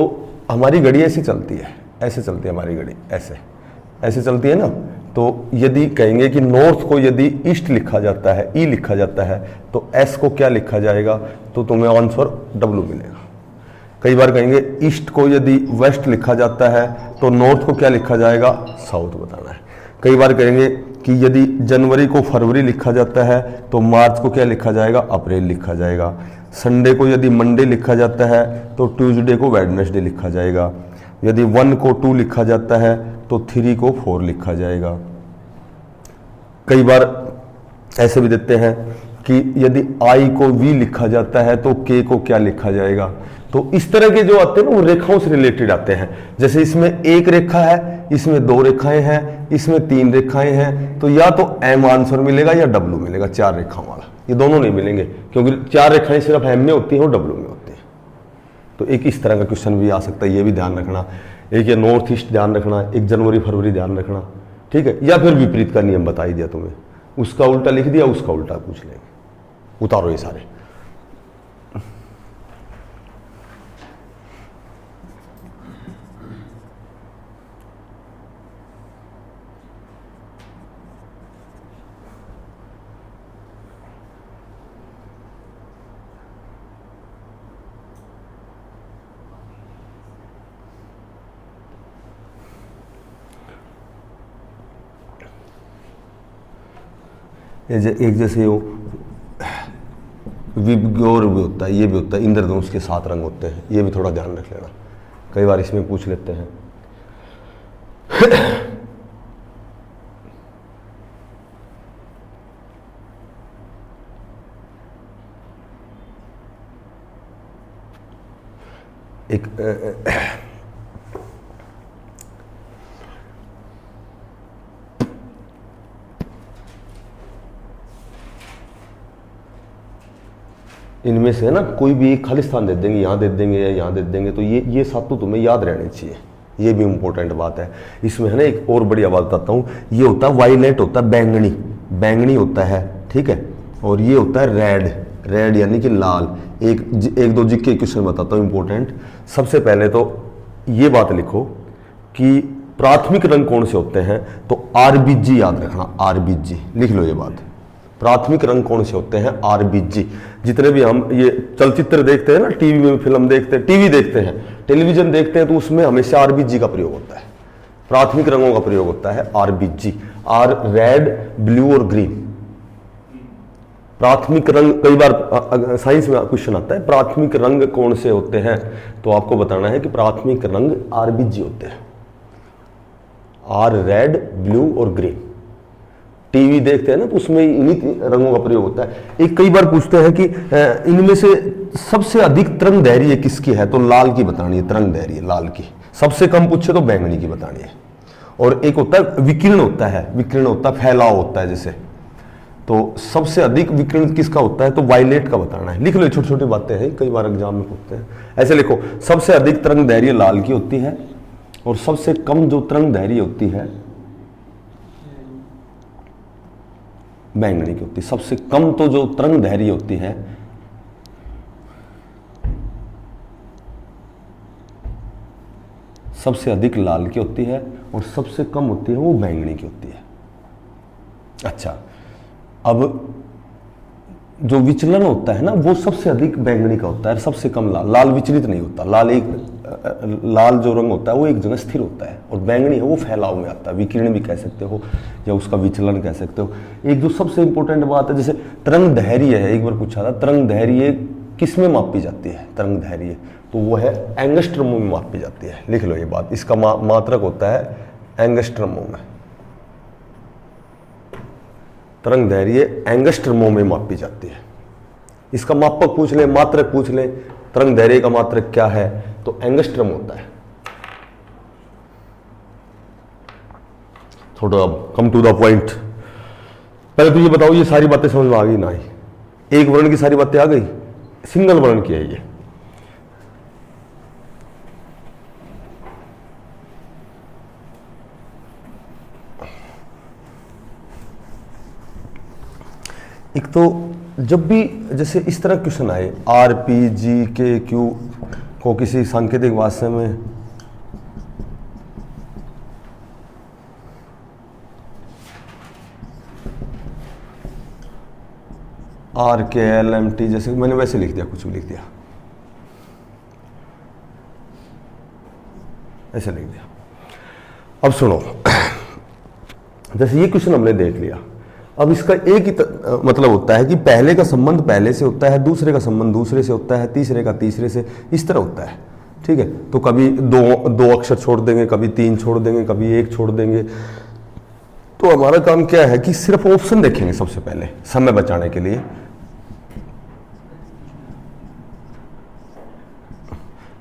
Speaker 1: हमारी घड़ी ऐसी चलती है, ऐसे चलती है हमारी घड़ी, ऐसे ऐसे चलती है ना। तो यदि कहेंगे कि नॉर्थ को यदि ईस्ट लिखा जाता है, ई लिखा जाता है, तो एस को क्या लिखा जाएगा? तो तुम्हें आंसर डब्ल्यू मिलेगा। कई बार कहेंगे ईस्ट को यदि वेस्ट लिखा जाता है तो नॉर्थ को क्या लिखा जाएगा? साउथ बताना है। कई बार कहेंगे कि यदि जनवरी को फरवरी लिखा जाता है तो मार्च को क्या लिखा जाएगा? अप्रैल लिखा जाएगा। संडे को यदि मंडे लिखा जाता है तो ट्यूसडे को वेडनेसडे लिखा जाएगा। यदि 1 को 2 लिखा जाता है तो 3 को 4 लिखा जाएगा। कई बार ऐसे भी देते हैं कि यदि I को V लिखा जाता है तो K को क्या लिखा जाएगा। तो इस तरह के जो आते हैं ना वो रेखाओं से रिलेटेड आते हैं। जैसे इसमें एक रेखा है, इसमें 2 रेखाएं हैं, इसमें 3 रेखाएं हैं, तो या तो M आंसर मिलेगा या W मिलेगा, 4 रेखाओं वाला। ये दोनों नहीं मिलेंगे क्योंकि 4 रेखाएं सिर्फ M में होती हैं और W में होती हैं। तो एक इस तरह का क्वेश्चन भी आ सकता है, ये भी ध्यान रखना। एक ये नॉर्थ ईस्ट ध्यान रखना, एक जनवरी फरवरी ध्यान रखना, ठीक है। या फिर विपरीत का नियम बता ही दिया तुम्हें, उसका उल्टा लिख दिया, उसका उल्टा पूछ लेंगे। उतारो ये सारे। एक जैसे वो विबग्योर भी होता है, ये भी होता है, इंद्रधनुष के 7 रंग होते हैं, ये भी थोड़ा ध्यान रख लेना, कई बार इसमें पूछ लेते हैं। एक इनमें से है ना, कोई भी एक खाली स्थान दे देंगे, यहाँ दे देंगे या यहाँ दे देंगे, तो ये 7 तो तुम्हें याद रहने चाहिए, ये भी इंपॉर्टेंट बात है। इसमें है ना एक और बढ़िया बात बताता हूँ, ये होता है वायलेट, होता है बैंगनी, बैंगनी होता है, ठीक है। और ये होता है रेड, रेड यानी कि लाल। एक दो जिक्के क्वेश्चन बताता हूँ इंपॉर्टेंट। सबसे पहले तो ये बात लिखो कि प्राथमिक रंग कौन से होते हैं, तो आरबीजी याद रखना, आरबीजी लिख लो ये बात। प्राथमिक रंग कौन से होते हैं? आरबीजी। जितने भी हम ये चलचित्र देखते हैं ना, टीवी में फिल्म देखते हैं, टीवी देखते हैं, टेलीविजन देखते हैं, तो उसमें हमेशा आरबीजी का प्रयोग होता है, प्राथमिक रंगों का प्रयोग होता है आरबीजी। आर रेड, ब्लू और ग्रीन, प्राथमिक रंग, कई बार साइंस में क्वेश्चन आता है प्राथमिक रंग कौन से होते हैं, तो आपको बताना है कि प्राथमिक रंग आरबीजी होते हैं, आर रेड, ब्लू और ग्रीन। टीवी देखते हैं ना तो उसमें इन्हीं रंगों का प्रयोग होता है। एक कई बार पूछते हैं कि इनमें से सबसे अधिक तरंग दैर्घ्य किसकी है, तो लाल की बतानी है तरंग दैर्घ्य, लाल की। सबसे कम पूछे तो बैंगनी की बतानी है। और एक होता है विकिरण होता है, विकिरण होता है फैलाव होता है जैसे, तो सबसे अधिक विकिरण किसका होता है, तो वायलेट का बताना है। लिख लो, छोटी छोटी बातें हैं, कई बार एग्जाम में पूछते हैं। ऐसे लिखो, सबसे अधिक तरंग दैर्घ्य लाल की होती है और सबसे कम जो तरंग दैर्घ्य होती है बैंगनी की होती है। सबसे कम तो जो तरंग दैर्घ्य होती है सबसे अधिक लाल की होती है और सबसे कम होती है वो बैंगनी की होती है। अच्छा, अब जो विचलन होता है ना वो सबसे अधिक बैंगनी का होता है, सबसे कम लाल। लाल विचलित नहीं होता, लाल जो रंग होता है वो एक जगह स्थिर होता है, और बैंगनी है वो फैलाव में आता है, विकिरण भी कह सकते हो या उसका विचलन कह सकते हो। एक जो सबसे इंपॉर्टेंट बात है, जैसे तरंग दैर्घ्य है, एक बार पूछा था तरंग दैर्घ्य किस में मापी जाती है, तरंग दैर्घ्य तो वो है एंगस्ट्रमों में मापी जाती है। लिख लो ये बात, इसका मात्रक होता है एंगस्ट्रमों में। तरंग दैर्घ्य एंगस्ट्रमों में मापी जाती है। इसका मापक पूछ ले, मात्रक पूछ ले, तरंग दैर्घ्य का मात्रक क्या है, तो एंगस्ट्रम होता है। थोड़ा अब कम टू द पॉइंट। पहले तो ये बताओ, ये सारी बातें समझ में आ गई ना? आई एक वर्ण की सारी बातें आ गई, सिंगल वर्ण की है ये। एक तो जब भी जैसे इस तरह क्वेश्चन आए, आर पी जी के क्यू को किसी सांकेतिक भाषा में आर के एल एम टी, जैसे मैंने वैसे लिख दिया, कुछ भी लिख दिया, ऐसे लिख दिया। अब सुनो, जैसे ये क्वेश्चन हमने देख लिया, अब इसका एक ही मतलब होता है कि पहले का संबंध पहले से होता है, दूसरे का संबंध दूसरे से होता है, तीसरे का तीसरे से, इस तरह होता है। ठीक है, तो कभी दो अक्षर छोड़ देंगे, कभी 3 छोड़ देंगे, कभी 1 छोड़ देंगे। तो हमारा काम क्या है कि सिर्फ ऑप्शन देखेंगे सबसे पहले, समय बचाने के लिए।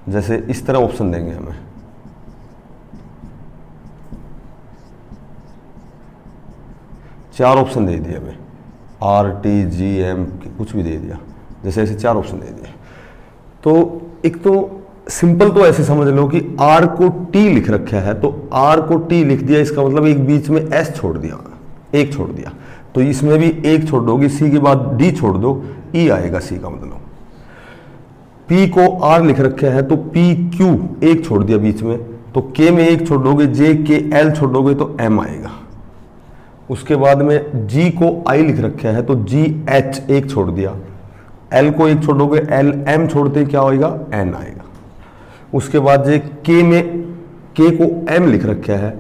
Speaker 1: जैसे इस तरह ऑप्शन देंगे हमें, चार ऑप्शन दे दिए हमें, आर टी जी एम कुछ भी दे दिया, जैसे ऐसे 4 ऑप्शन दे दिए। तो एक तो सिंपल तो ऐसे समझ लो कि आर को टी लिख रखा है, तो आर को टी लिख दिया, इसका मतलब एक बीच में एस छोड़ दिया, 1 छोड़ दिया, तो इसमें भी 1 छोड़ दोगे, सी के बाद डी छोड़ दो, ई आएगा सी का मतलब। पी को आर लिख रखा है तो पी क्यू 1 छोड़ दिया बीच में, तो के में 1 छोड़ दोगे, जे के एल छोड़ दोगे तो एम आएगा। उसके बाद में जी को आई लिख रखा है तो जी एच 1 छोड़ दिया, एल को 1 छोड़ोगे, एल एम छोड़ते क्या होगा, एन आएगा। उसके बाद जे के में के को एम लिख रखा है,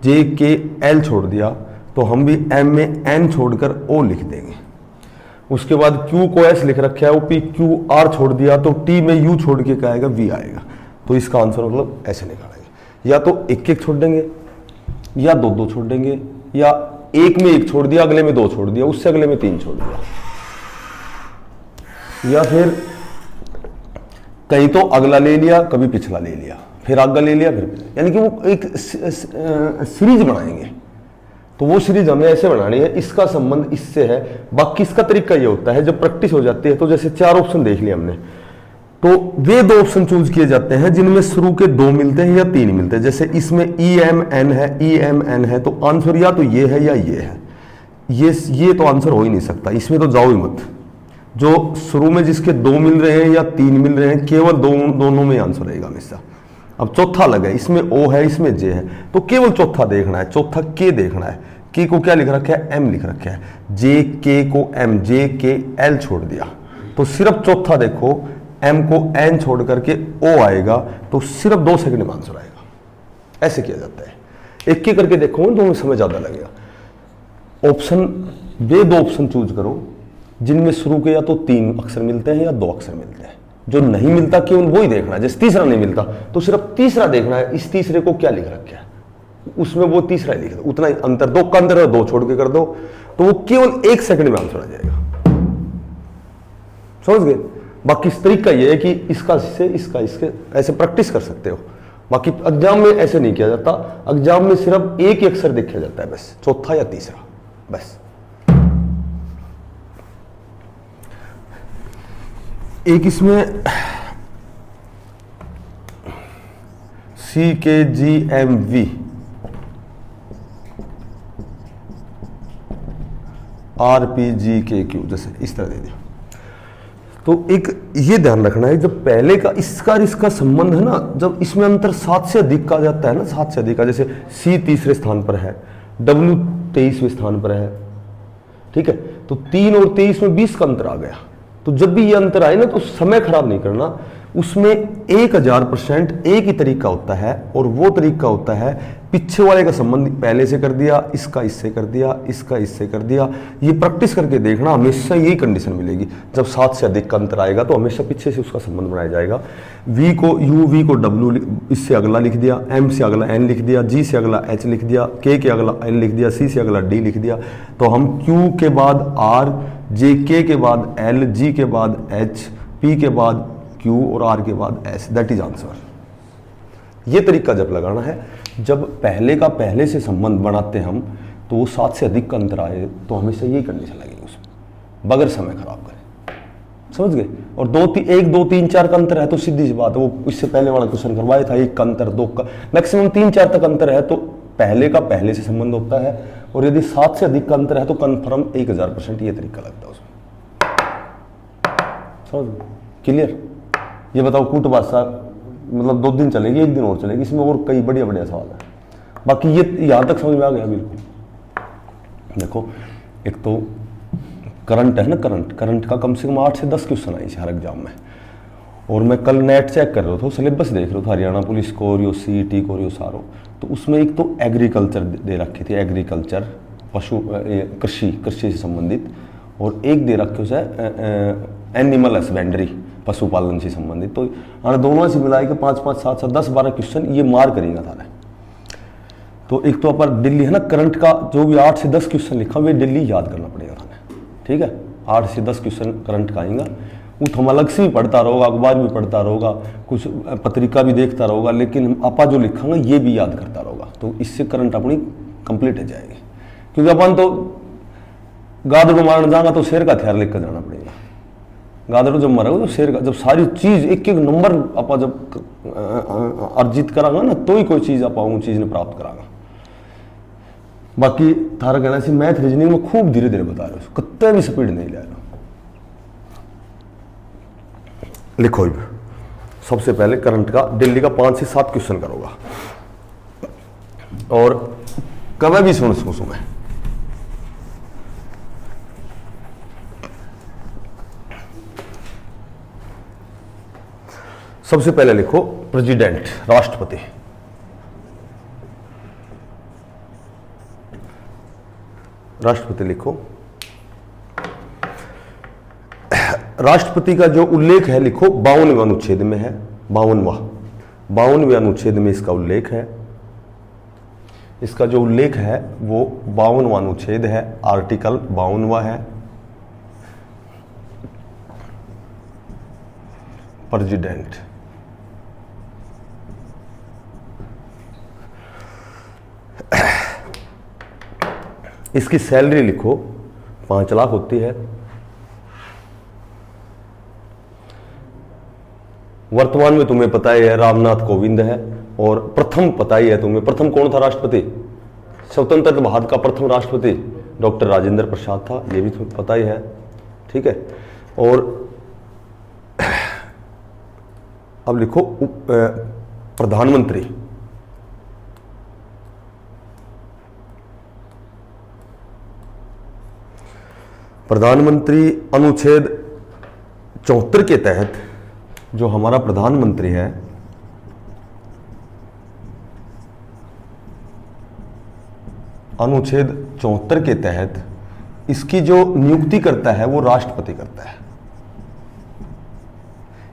Speaker 1: जे के एल छोड़ दिया, तो हम भी एम में एन छोड़कर ओ लिख देंगे। उसके बाद क्यू को एस लिख रखा है, वो पी क्यू आर छोड़ दिया, तो टी में यू छोड़ के क्या आएगा, वी आएगा। तो इसका आंसर मतलब ऐसे निकालेंगे, या तो 1-1 छोड़ देंगे, या 2-2 छोड़ देंगे, या एक में 1 छोड़ दिया, अगले में 2 छोड़ दिया, उससे अगले में 3 छोड़ दिया, या फिर कहीं तो अगला ले लिया, कभी पिछला ले लिया, फिर आगे ले लिया, फिर, यानी कि वो एक सीरीज बनाएंगे। तो वो सीरीज हमें ऐसे बनानी है, इसका संबंध इससे है। बाकी इसका तरीका ये होता है, जब प्रैक्टिस हो जाती है तो जैसे 4 ऑप्शन देख लिए हमने, तो वे 2 ऑप्शन चूज किए जाते हैं जिनमें शुरू के 2 मिलते हैं या 3 मिलते हैं। जैसे इसमें ई एम एन है, ई एम एन है, तो आंसर या तो ये है या ये है। ये तो आंसर हो ही नहीं सकता, इसमें तो जाओ ही मत। जो शुरू में जिसके 2 मिल रहे हैं या 3 मिल रहे हैं, केवल दोनों में आंसर रहेगा हमेशा। अब चौथा लगा, इसमें ओ है, इसमें जे है, तो केवल चौथा देखना है, चौथा के देखना है। के को क्या लिख रखा है, एम लिख रखा है, जे के को एम, जे के एल छोड़ दिया, तो सिर्फ चौथा देखो, एम को एन छोड़ करके ओ आएगा, तो सिर्फ 2 सेकंड में आंसर आएगा। ऐसे किया जाता है, एक करके देखो, दोनों में समय ज्यादा लगेगा। ऑप्शन वे 2 ऑप्शन चूज करो जिनमें शुरू के या तो 3 अक्षर मिलते हैं या 2 अक्षर मिलते हैं। जो नहीं मिलता केवल वो ही देखना है। जैसे तीसरा नहीं मिलता तो सिर्फ तीसरा देखना है, इस तीसरे को क्या लिख रखा है, उसमें वो तीसरा ही लिख दो, उतना ही अंतर, 2 का अंतर है, 2 छोड़ के कर दो तो वो केवल 1 सेकंड में आंसर आ जाएगा। समझ गए? बाकी इस तरीका ये है कि इसका इससे, इसका इसके, ऐसे प्रैक्टिस कर सकते हो। बाकी एग्जाम में ऐसे नहीं किया जाता, एग्जाम में सिर्फ एक ही अक्षर देखा जाता है बस, चौथा या तीसरा बस। एक इसमें CKGMV RPGKQ जैसे इस तरह दे दिया। तो एक ये ध्यान रखना है, जब पहले का इसका और इसका संबंध है ना, जब इसमें अंतर 7 से अधिक का जाता है ना, 7 से अधिक का, जैसे C तीसरे स्थान पर है, W 23वें स्थान पर है, ठीक है, तो 3 और 23 में 20 का अंतर आ गया। तो जब भी ये अंतर आए ना तो समय खराब नहीं करना, उसमें 1000% एक ही तरीका होता है, और वो तरीका होता है पीछे वाले का संबंध पहले से कर दिया, इसका इससे कर दिया, इसका इससे कर दिया। ये प्रैक्टिस करके देखना, हमेशा यही कंडीशन मिलेगी। जब 7 से अधिक का अंतर आएगा तो हमेशा पीछे से उसका संबंध बनाया जाएगा। V को U, V को W इससे अगला लिख दिया, M से अगला N लिख दिया, G से अगला H लिख दिया, K के अगला L लिख दिया, C से अगला D लिख दिया। तो हम Q के बाद R, J, K के बाद L, G के बाद H, P के बाद Q और R के बाद S, दैट इज आंसर। ये तरीका जब लगाना है, जब पहले का पहले से संबंध बनाते हम तो वो 7 से अधिक का अंतर आए तो हमेशा यही कंडीशन लगेगी उसमें, बगैर समय खराब करें। समझ गए? और 1, 2, 3, 4 का अंतर है तो सीधी सी बात है, वो इससे पहले वाला क्वेश्चन करवाया था, 1 का अंतर, 2 का, मैक्सिमम 3, 4 तक अंतर है तो पहले का पहले से संबंध होता है। और यदि 7 से अधिक का अंतर है तो कन्फर्म 1000% ये तरीका लगता है उसमें। समझ? क्लियर? ये बताओ, कूट भाषा मतलब 2 दिन चलेगी, 1 दिन और चलेगी, इसमें और कई बढ़िया बढ़िया सवाल है। बाकी ये यहां तक समझ में आ गया? बिल्कुल। देखो, एक तो करंट है ना, करंट का कम से कम 8 से 10 क्वेश्चन आई हर एग्जाम में। और मैं कल नेट चेक कर रहा था, सिलेबस देख रहा था, हरियाणा पुलिस को और CET को और सारो, तो उसमें एक तो एग्रीकल्चर दे रखी थी, एग्रीकल्चर पशु कृषि से संबंधित, और एक दे रखे उसे एनिमल हस्बेंड्री पशुपालन से संबंधित। तो दोनों से मिला के 5, 5, 7, 7, 10, 12 क्वेश्चन ये मार करेगा था। तो एक तो अपन दिल्ली है ना, करंट का जो भी 8 से 10 क्वेश्चन लिखा वे दिल्ली याद करना पड़ेगा था, ठीक है। 8 से 10 क्वेश्चन करंट का आएगा, वो हम अलग से भी पढ़ता रहोगा, अखबार भी पढ़ता रहोगा, कुछ पत्रिका भी देखता रहोगा, लेकिन आपा जो लिखांगे ये भी याद करता रहोगा। तो इससे करंट अपनी कंप्लीट हो जाएगी। क्योंकि अपन तो गादड़ू मारने जाएगा तो शेर का हथियार लेकर जाना पड़ेगा। गादड़ू जब मरेगा तो शेर का, जब सारी चीज एक एक नंबर आप जब अर्जित करांगा ना तो ही कोई चीज आप उन चीज ने प्राप्त करांगा। बाकी थारा कहना सी मैथ रीजनिंग में खूब धीरे धीरे बता रहे हो, कत्ते भी स्पीड नहीं ले रहे। लिखो सबसे पहले करंट का दिल्ली का 5 से 7 क्वेश्चन करूंगा और कभी भी सुन मैं सबसे पहले लिखो प्रेसिडेंट, राष्ट्रपति। राष्ट्रपति लिखो। राष्ट्रपति का जो उल्लेख है लिखो 52वें अनुच्छेद में है। 52वें अनुच्छेद में इसका उल्लेख है। इसका जो उल्लेख है वो 52वां अनुच्छेद है, आर्टिकल 52वां है। प्रेसिडेंट इसकी सैलरी लिखो 5 लाख होती है। वर्तमान में तुम्हें पता ही है रामनाथ कोविंद है, और प्रथम पता ही है तुम्हें, प्रथम कौन था राष्ट्रपति, स्वतंत्र भारत का प्रथम राष्ट्रपति डॉक्टर राजेंद्र प्रसाद था, ये भी तुम्हें पता ही है, ठीक है। और अब लिखो प्रधानमंत्री। प्रधानमंत्री अनुच्छेद 74 के तहत जो हमारा प्रधानमंत्री है अनुच्छेद 74 के तहत इसकी जो नियुक्ति करता है वो राष्ट्रपति करता है।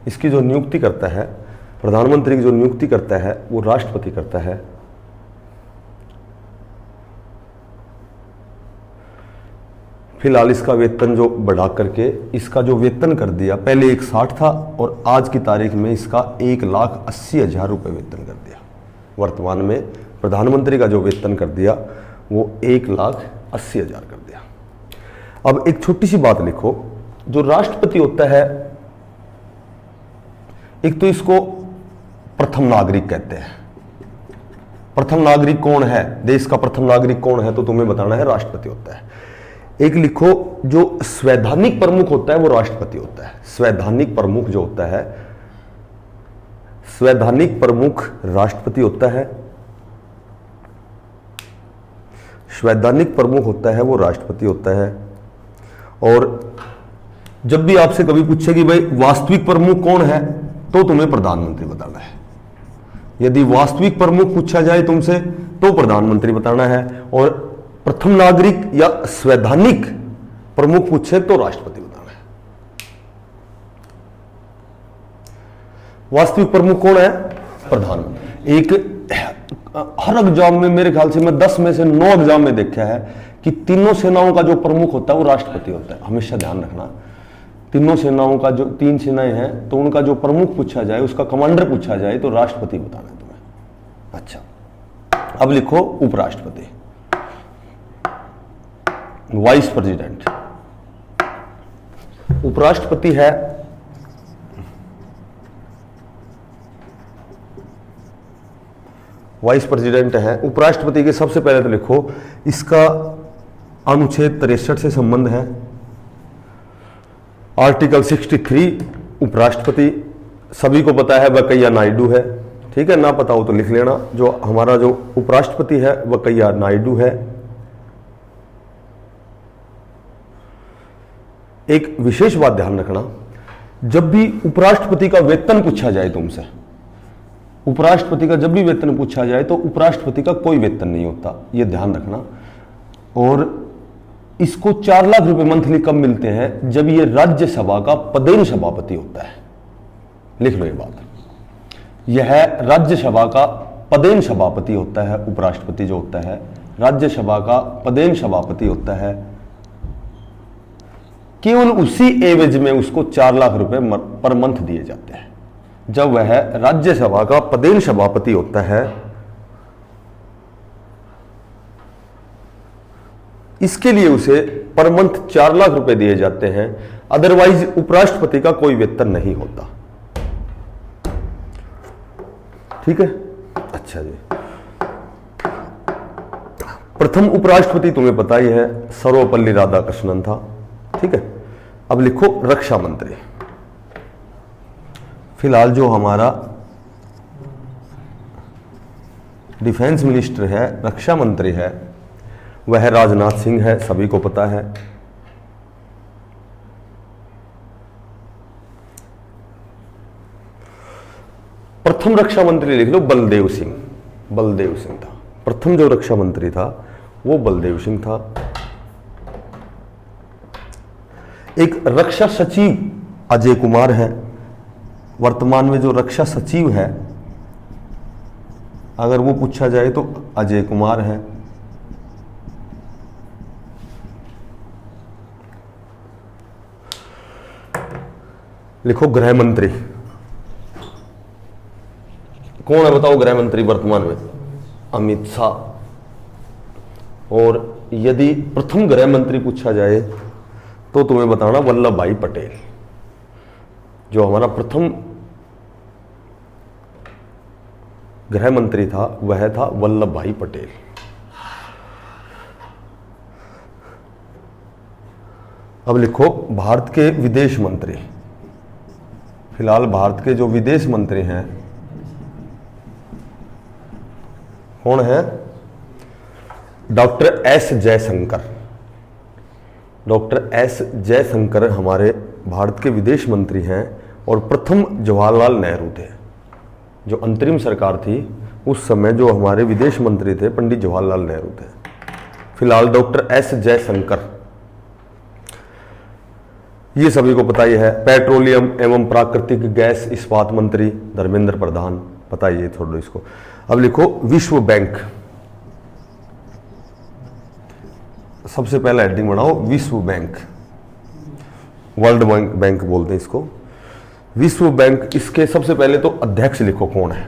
Speaker 1: इसकी जो नियुक्ति करता है, प्रधानमंत्री की जो नियुक्ति करता है वो राष्ट्रपति करता है। फिलहाल इसका वेतन जो बढ़ा करके इसका जो वेतन कर दिया, पहले 160 था और आज की तारीख में इसका 1,80,000 रुपये वेतन कर दिया। वर्तमान में प्रधानमंत्री का जो वेतन कर दिया वो 1,80,000 कर दिया। अब एक छोटी सी बात लिखो, जो राष्ट्रपति होता है, एक तो इसको प्रथम नागरिक कहते हैं। प्रथम नागरिक कौन है, देश का प्रथम नागरिक कौन है, तो तुम्हें बताना है राष्ट्रपति होता है। एक लिखो, जो संवैधानिक प्रमुख होता है वो राष्ट्रपति होता है। संवैधानिक प्रमुख जो होता है, संवैधानिक प्रमुख राष्ट्रपति होता है। संवैधानिक प्रमुख होता है वो राष्ट्रपति होता है। और जब भी आपसे कभी पूछे कि भाई वास्तविक प्रमुख कौन है, तो तुम्हें प्रधानमंत्री बताना है। यदि वास्तविक प्रमुख पूछा जाए तुमसे तो प्रधानमंत्री बताना है, और प्रथम नागरिक या संवैधानिक प्रमुख पूछे तो राष्ट्रपति बताना है। वास्तविक प्रमुख कौन है? प्रधानमंत्री। एक हर एग्जाम में मेरे ख्याल से मैं 10 में से 9 एग्जाम में देखा है कि तीनों सेनाओं का जो प्रमुख होता है वो राष्ट्रपति होता है। हमेशा ध्यान रखना, तीनों सेनाओं का जो 3 सेनाएं हैं तो उनका जो प्रमुख पूछा जाए, उसका कमांडर पूछा जाए तो राष्ट्रपति बताना है तुम्हें। अच्छा, अब लिखो उपराष्ट्रपति, वाइस प्रेसिडेंट। उपराष्ट्रपति है वाइस प्रेसिडेंट है। उपराष्ट्रपति के सबसे पहले तो लिखो, इसका अनुच्छेद 63 से संबंध है। आर्टिकल 63, उपराष्ट्रपति सभी को पता है वकैया नायडू है, ठीक है, ना पता हो तो लिख लेना। जो हमारा जो उपराष्ट्रपति है वकैया नायडू है। एक विशेष बात ध्यान रखना, जब भी उपराष्ट्रपति का वेतन पूछा जाए तुमसे, उपराष्ट्रपति का जब भी वेतन पूछा जाए तो उपराष्ट्रपति का कोई वेतन नहीं होता, यह ध्यान रखना। और इसको 4 लाख रुपए मंथली कब मिलते हैं? जब यह राज्यसभा का पदेन सभापति होता है। लिख लो ये बात, यह राज्यसभा का पदेन सभापति होता है। उपराष्ट्रपति जो होता है राज्यसभा का पदेन सभापति होता है। केवल उसी एवज में उसको 4 लाख रुपए पर मंथ दिए जाते हैं जब वह राज्यसभा का पदेन सभापति होता है। इसके लिए उसे पर मंथ 4 लाख रुपए दिए जाते हैं, अदरवाइज उपराष्ट्रपति का कोई वेतन नहीं होता। ठीक है, अच्छा जी। प्रथम उपराष्ट्रपति तुम्हें पता ही है, सर्वपल्ली राधाकृष्णन था। ठीक है, अब लिखो रक्षा मंत्री। फिलहाल जो हमारा डिफेंस मिनिस्टर है, रक्षा मंत्री है, वह राजनाथ सिंह है, सभी को पता है। प्रथम रक्षा मंत्री लिख लो बलदेव सिंह। बलदेव सिंह था प्रथम जो रक्षा मंत्री था, वो बलदेव सिंह था। एक रक्षा सचिव अजय कुमार है। वर्तमान में जो रक्षा सचिव है, अगर वो पूछा जाए तो अजय कुमार है। लिखो गृह मंत्री। कौन है बताओ गृह मंत्री वर्तमान में? अमित शाह। और यदि प्रथम गृह मंत्री पूछा जाए तो तुम्हें बताना वल्लभ भाई पटेल। जो हमारा प्रथम गृह मंत्री था वह था वल्लभ भाई पटेल। अब लिखो भारत के विदेश मंत्री। फिलहाल भारत के जो विदेश मंत्री हैं कौन है? Doctor S Jaishankar. Doctor S Jaishankar हमारे भारत के विदेश मंत्री हैं। और प्रथम जवाहरलाल नेहरू थे। जो अंतरिम सरकार थी उस समय जो हमारे विदेश मंत्री थे पंडित जवाहरलाल नेहरू थे। फिलहाल डॉक्टर एस जयशंकर ये सभी को पता ही है। पेट्रोलियम एवं प्राकृतिक गैस इस्पात मंत्री धर्मेंद्र प्रधान, पता ही है थोड़ा इसको। अब लिखो विश्व बैंक, सबसे पहला हेडिंग बनाओ विश्व बैंक, वर्ल्ड बैंक बोलते हैं इसको, विश्व बैंक। इसके सबसे पहले तो अध्यक्ष लिखो कौन है।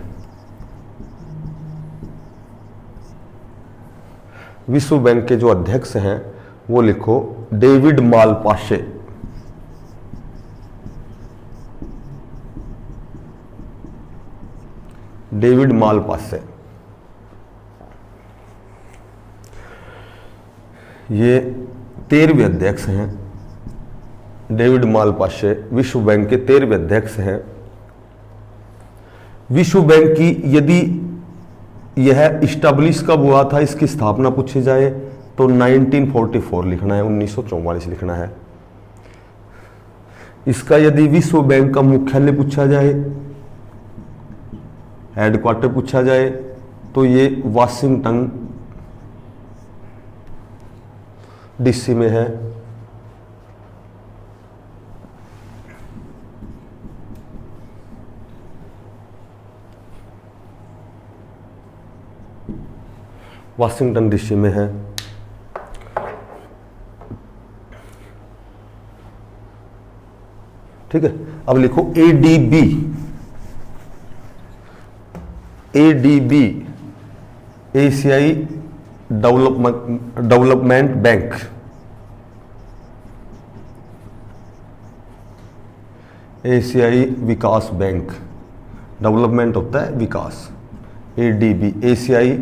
Speaker 1: विश्व बैंक के जो अध्यक्ष हैं वो लिखो डेविड मालपासे। डेविड मालपासे, ये 13वें अध्यक्ष हैं। डेविड मालपासे विश्व बैंक के 13वें अध्यक्ष हैं। विश्व बैंक की यदि यह इस्टेब्लिश कब हुआ था, इसकी स्थापना पूछी जाए तो 1944 लिखना है, 1944 लिखना है। इसका यदि विश्व बैंक का मुख्यालय पूछा जाए, हेडक्वार्टर पूछा जाए, तो ये वाशिंगटन डीसी में है। वाशिंगटन डीसी में है। ठीक है। अब लिखो एडीबी, एडीबी एशियाई डेवलपमेंट बैंक, एशियाई विकास बैंक, डेवलपमेंट होता है विकास, एडीबी एशियाई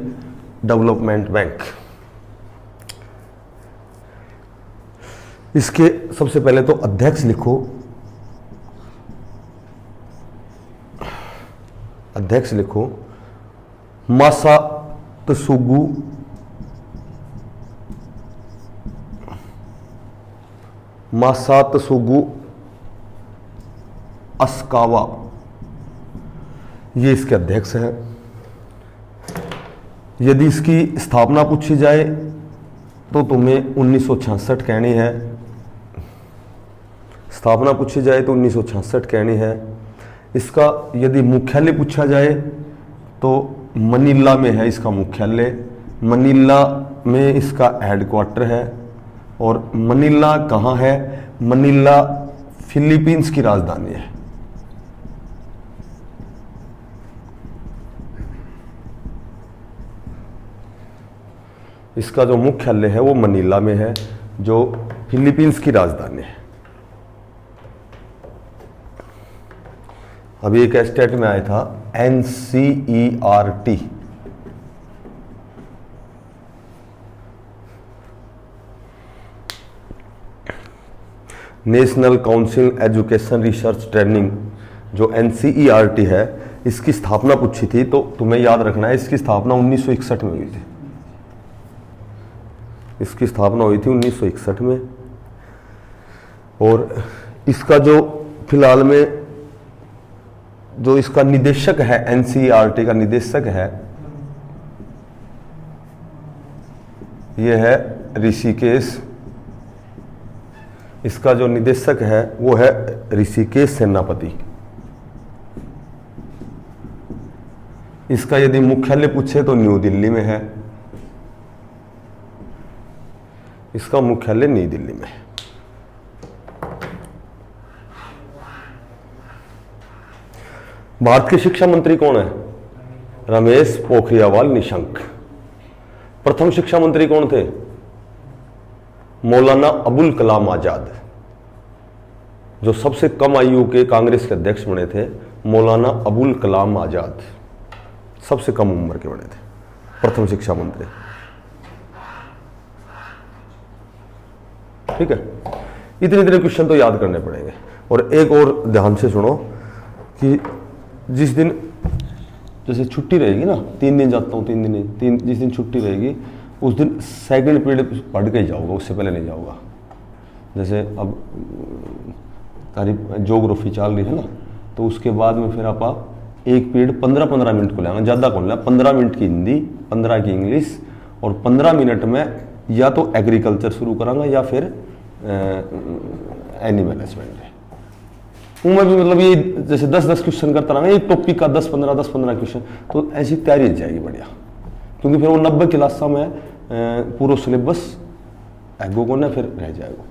Speaker 1: डेवलपमेंट बैंक। इसके सबसे पहले तो अध्यक्ष लिखो, अध्यक्ष लिखो मासात्सुगु अस्कावा, ये इसके अध्यक्ष हैं। यदि इसकी स्थापना पूछी जाए तो तुम्हें 1966 कहनी है, स्थापना पूछी जाए तो 1966 कहनी है। इसका यदि मुख्यालय पूछा जाए तो मनीला में है इसका मुख्यालय, मनीला में इसका हेडक्वार्टर है। और मनीला कहाँ है? मनीला फिलीपींस की राजधानी है। इसका जो मुख्यालय है वो मनीला में है, जो फिलीपींस की राजधानी है। अभी एक स्टेट में आया था NCERT, national council education research training, जो NCERT है, इसकी स्थापना पूछी थी तो तुम्हें याद रखना है इसकी स्थापना 1961 में हुई थी। इसकी स्थापना हुई थी 1961 में। और इसका जो फिलहाल में जो इसका निदेशक है, NCERT का निदेशक है, यह है ऋषिकेश। इसका जो निदेशक है वो है ऋषिकेश सेनापति। इसका यदि मुख्यालय पूछे तो न्यू दिल्ली में है, इसका मुख्यालय नई दिल्ली में है। भारत के शिक्षा मंत्री कौन है? रमेश पोखरियाल निशंक। प्रथम शिक्षा मंत्री कौन थे? मौलाना अबुल कलाम आजाद। जो सबसे कम आयु के कांग्रेस के अध्यक्ष बने थे, मौलाना अबुल कलाम आजाद, सबसे कम उम्र के बने थे प्रथम शिक्षा मंत्री। ठीक है, इतने क्वेश्चन तो याद करने पड़ेंगे। और एक और ध्यान से सुनो कि जिस दिन जैसे छुट्टी रहेगी ना, 3 दिन जाता हूँ, 3 दिन जिस दिन छुट्टी रहेगी उस दिन सेकंड पीरियड पढ़ के ही जाऊँगा, उससे पहले नहीं जाऊँगा। जैसे अब तारीफ ज्योग्राफी चल रही है ना, तो उसके बाद में फिर आप एक पीरियड 15-15 मिनट को लेंगे, ज़्यादा कौन लें, 15 मिनट की हिंदी, 15 की इंग्लिश, और 15 मिनट में या तो एग्रीकल्चर शुरू करांगा या फिर एनी मैनेजमेंट है उनमें भी मतलब ये जैसे 10-10 क्वेश्चन करता रहा एक टॉपिक का 10-15 क्वेश्चन, तो ऐसी तैयारी जाएगी बढ़िया, क्योंकि फिर वो 90 क्लास में पूरा सिलेबस एगो को ना फिर रह जाएगा।